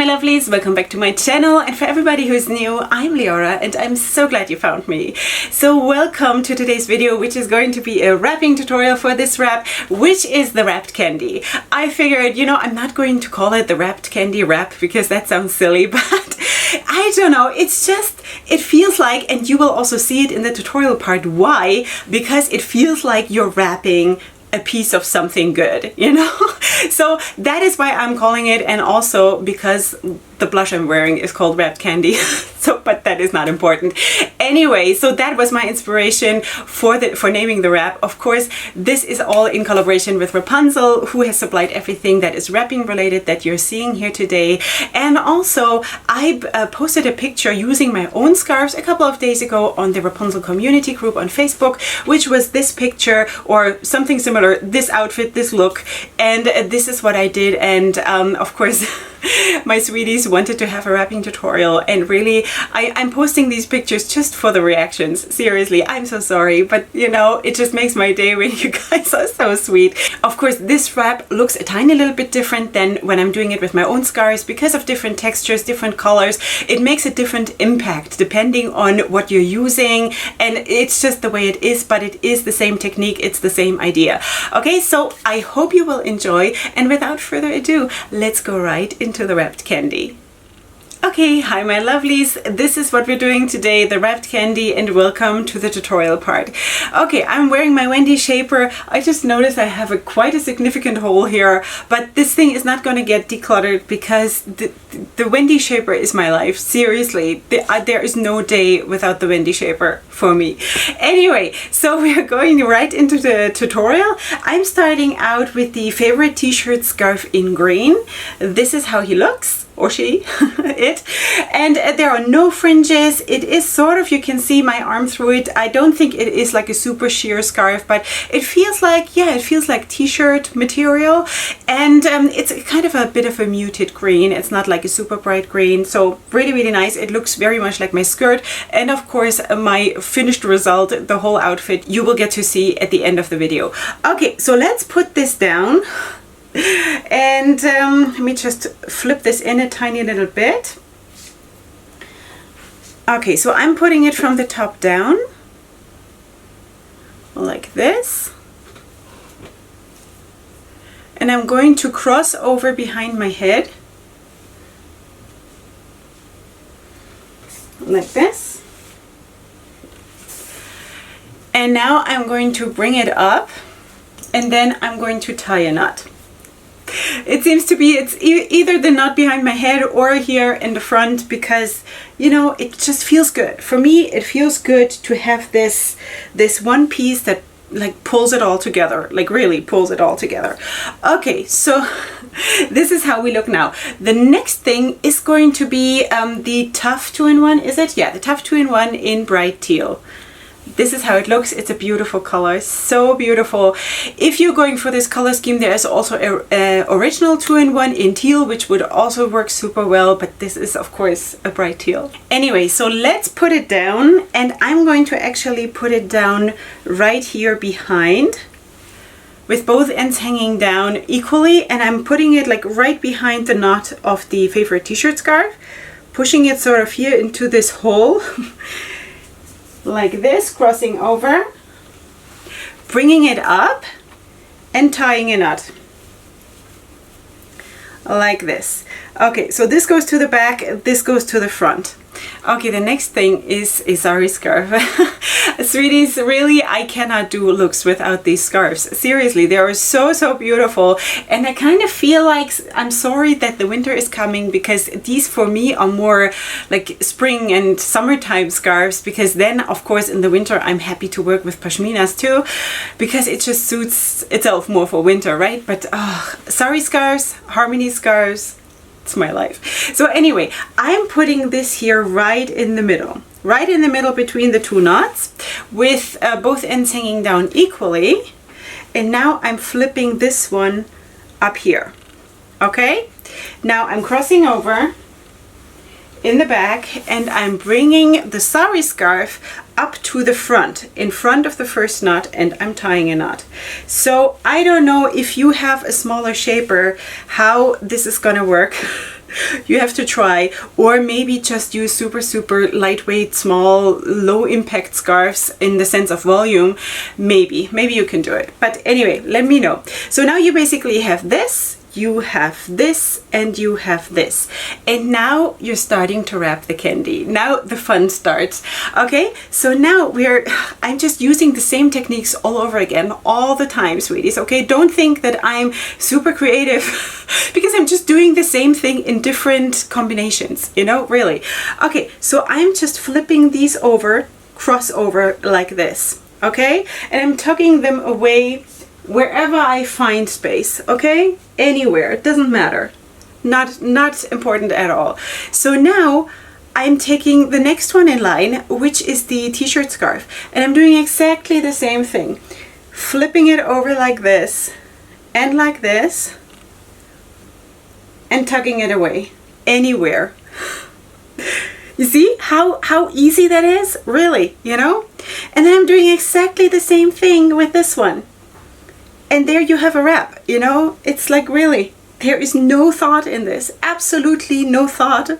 my lovelies, welcome back to my channel, and for everybody who's new, I'm Leorah and I'm so glad you found me. So welcome to today's video, which is going to be a wrapping tutorial for this wrap, which is the wrapped candy. I figured, I'm not going to call it the wrapped candy wrap because that sounds silly, but I don't know, it's just, it feels like, and you will also see it in the tutorial part, why? Because it feels like you're wrapping a piece of something good, So that is why I'm calling it, and also because the blush I'm wearing is called wrapped candy. But that is not important. Anyway, so that was my inspiration for naming the wrap. Of course, this is all in collaboration with Wrapunzel, who has supplied everything that is wrapping related that you're seeing here today. And also, I posted a picture using my own scarves a couple of days ago on the Wrapunzel community group on Facebook, which was this picture or something similar, this outfit, this look, and this is what I did. And of course, my sweeties wanted to have a wrapping tutorial, and really I'm posting these pictures just for the reactions. Seriously, I'm so sorry, but it just makes my day when you guys are so sweet. Of course, this wrap looks a tiny little bit different than when I'm doing it with my own scarves because of different textures, different colors. It makes a different impact depending on what you're using, and it's just the way it is, but it is the same technique, it's the same idea. Okay, so I hope you will enjoy, and without further ado, let's go right into the wrapped candy. Okay, hi my lovelies, this is what we're doing today, the wrapped candy, and welcome to the tutorial part. Okay, I'm wearing my Wendy shaper. I just noticed I have quite a significant hole here, but this thing is not going to get decluttered because the Wendy shaper is my life. Seriously, there is no day without the Wendy shaper for me. Anyway, so we are going right into the tutorial. I'm starting out with the favorite t-shirt scarf in green. This is how he looks, or she, it. And there are no fringes. It is sort of, you can see my arm through it. I don't think it is like a super sheer scarf, but it feels like, it feels like t-shirt material. And it's kind of a bit of a muted green. It's not like a super bright green. So really, really nice. It looks very much like my skirt. And of course, my finished result, the whole outfit, you will get to see at the end of the video. Okay, so let's put this down. And let me just flip this in a tiny little bit. Okay, so I'm putting it from the top down, like this. And I'm going to cross over behind my head, like this. And now I'm going to bring it up, and then I'm going to tie a knot. It seems to be, it's either the knot behind my head or here in the front, because it just feels good. For me, it feels good to have this one piece that like pulls it all together, like really pulls it all together. Okay, so this is how we look now. The next thing is going to be the Tough 2-in-1, is it? Yeah, the Tough 2-in-1 in bright teal. This is how it looks. It's a beautiful color, so beautiful. If you're going for this color scheme, there is also a original 2-in-1 in teal, which would also work super well, but this is of course a bright teal. Anyway, so let's put it down, and I'm going to actually put it down right here behind, with both ends hanging down equally, and I'm putting it like right behind the knot of the favorite t-shirt scarf, pushing it sort of here into this hole. Like this, crossing over, bringing it up, and tying a knot. Like this. Okay, so this goes to the back, this goes to the front. Okay, the next thing is a sari scarf. Sweeties, really, I cannot do looks without these scarves. Seriously, they are so, so beautiful. And I kind of feel like I'm sorry that the winter is coming, because these for me are more like spring and summertime scarves, because then, of course, in the winter, I'm happy to work with pashminas too, because it just suits itself more for winter, right? But sari scarves, harmony scarves, it's my life. So anyway, I'm putting this here right in the middle between the two knots, with both ends hanging down equally. And now I'm flipping this one up here. Okay, now I'm crossing over in the back, and I'm bringing the sari scarf up to the front, in front of the first knot, and I'm tying a knot. So I don't know if you have a smaller shaper how this is gonna work. you have to try, or maybe just use super lightweight, small, low impact scarves in the sense of volume. Maybe you can do it. But anyway, let me know. So now you basically have this, you have this, and you have this. And now you're starting to wrap the candy. Now the fun starts. Okay, so now I'm just using the same techniques all over again, all the time, sweeties. Okay, don't think that I'm super creative because I'm just doing the same thing in different combinations, you know, really. Okay, so I'm just flipping these over, cross over like this. Okay, and I'm tucking them away wherever I find space, okay? Anywhere, it doesn't matter. Not important at all. So now I'm taking the next one in line, which is the t-shirt scarf, and I'm doing exactly the same thing. Flipping it over like this, and tucking it away, anywhere. You see how easy that is? Really, you know? And then I'm doing exactly the same thing with this one. And there you have a wrap, you know? It's like, really, there is no thought in this. Absolutely no thought.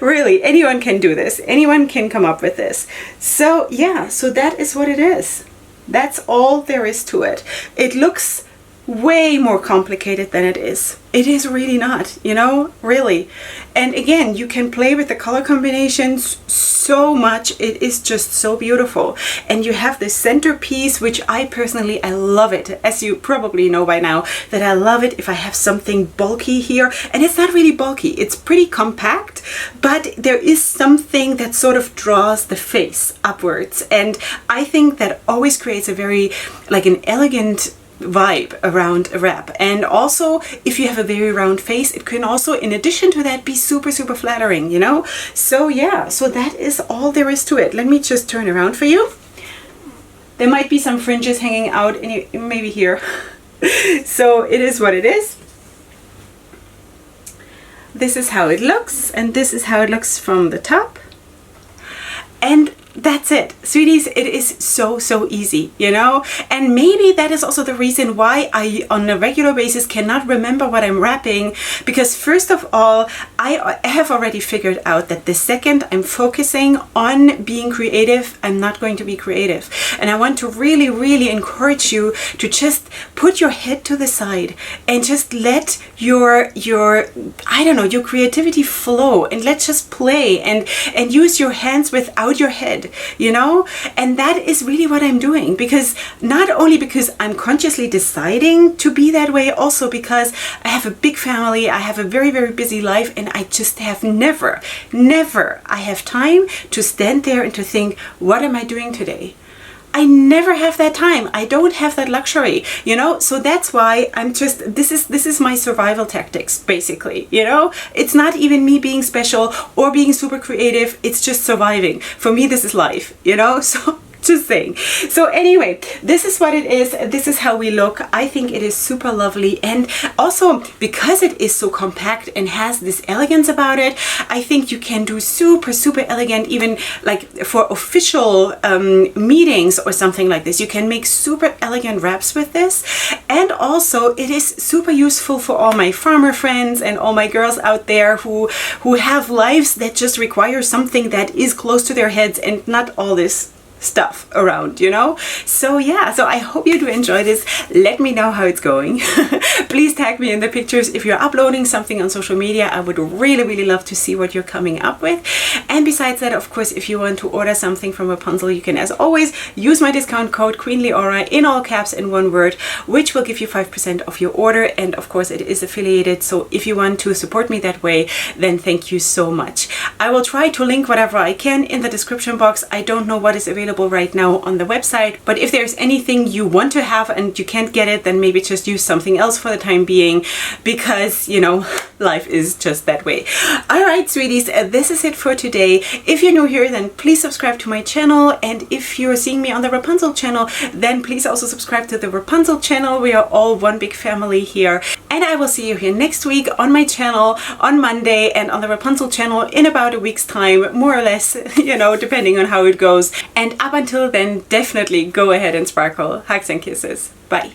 Really, anyone can do this. Anyone can come up with this. So yeah, so that is what it is. That's all there is to it. It looks way more complicated than it is. It is really not, you know, really. And again, you can play with the color combinations so much. It is just so beautiful. And you have this centerpiece, which I personally, I love it. As you probably know by now, that I love it if I have something bulky here. And it's not really bulky. It's pretty compact, but there is something that sort of draws the face upwards. And I think that always creates a very, like an elegant vibe around a wrap. And also, if you have a very round face, it can also, in addition to that, be super flattering, you know? So yeah, so that is all there is to it. Let me just turn around for you. There might be some fringes hanging out, maybe here. So it is what it is. This is how it looks, and this is how it looks from the top. And that's it, sweeties. It is so easy, you know? And maybe that is also the reason why I on a regular basis cannot remember what I'm wrapping, because first of all, I have already figured out that the second I'm focusing on being creative, I'm not going to be creative. And I want to really encourage you to just put your head to the side and just let your I don't know, your creativity flow, and let's just play and use your hands without your head. You know, and that is really what I'm doing, because not only because I'm consciously deciding to be that way, also because I have a big family, I have a very busy life, and I just have never I have time to stand there and to think, what am I doing today? I never have that time. I don't have that luxury, you know? So that's why I'm just, this is my survival tactics, basically, you know? It's not even me being special or being super creative. It's just surviving. For me, this is life, you know? So just saying. So anyway, this is what it is. This is how we look. I think it is super lovely. And also, because it is so compact and has this elegance about it, I think you can do super elegant, even like for official meetings or something like this. You can make super elegant wraps with this. And also, it is super useful for all my farmer friends and all my girls out there who have lives that just require something that is close to their heads and not all this stuff around, you know? So yeah, so I hope you do enjoy this. Let me know how it's going. Please tag me in the pictures if you're uploading something on social media. I would really love to see what you're coming up with. And besides that, of course, if you want to order something from Wrapunzel, you can, as always, use my discount code Queen Leorah in all caps in one word, which will give you 5% off your order. And of course, it is affiliated, so if you want to support me that way, then thank you so much. I will try to link whatever I can in the description box. I don't know what is available right now on the website, but if there's anything you want to have and you can't get it, then maybe just use something else for the time being, because, you know, life is just that way. All right, sweeties, this is it for today. If you're new here, then please subscribe to my channel, and if you're seeing me on the Wrapunzel channel, then please also subscribe to the Wrapunzel channel. We are all one big family here, and I will see you here next week on my channel on Monday, and on the Wrapunzel channel in about a week's time, more or less, you know, depending on how it goes. And up until then, definitely go ahead and sparkle. Hugs and kisses. Bye.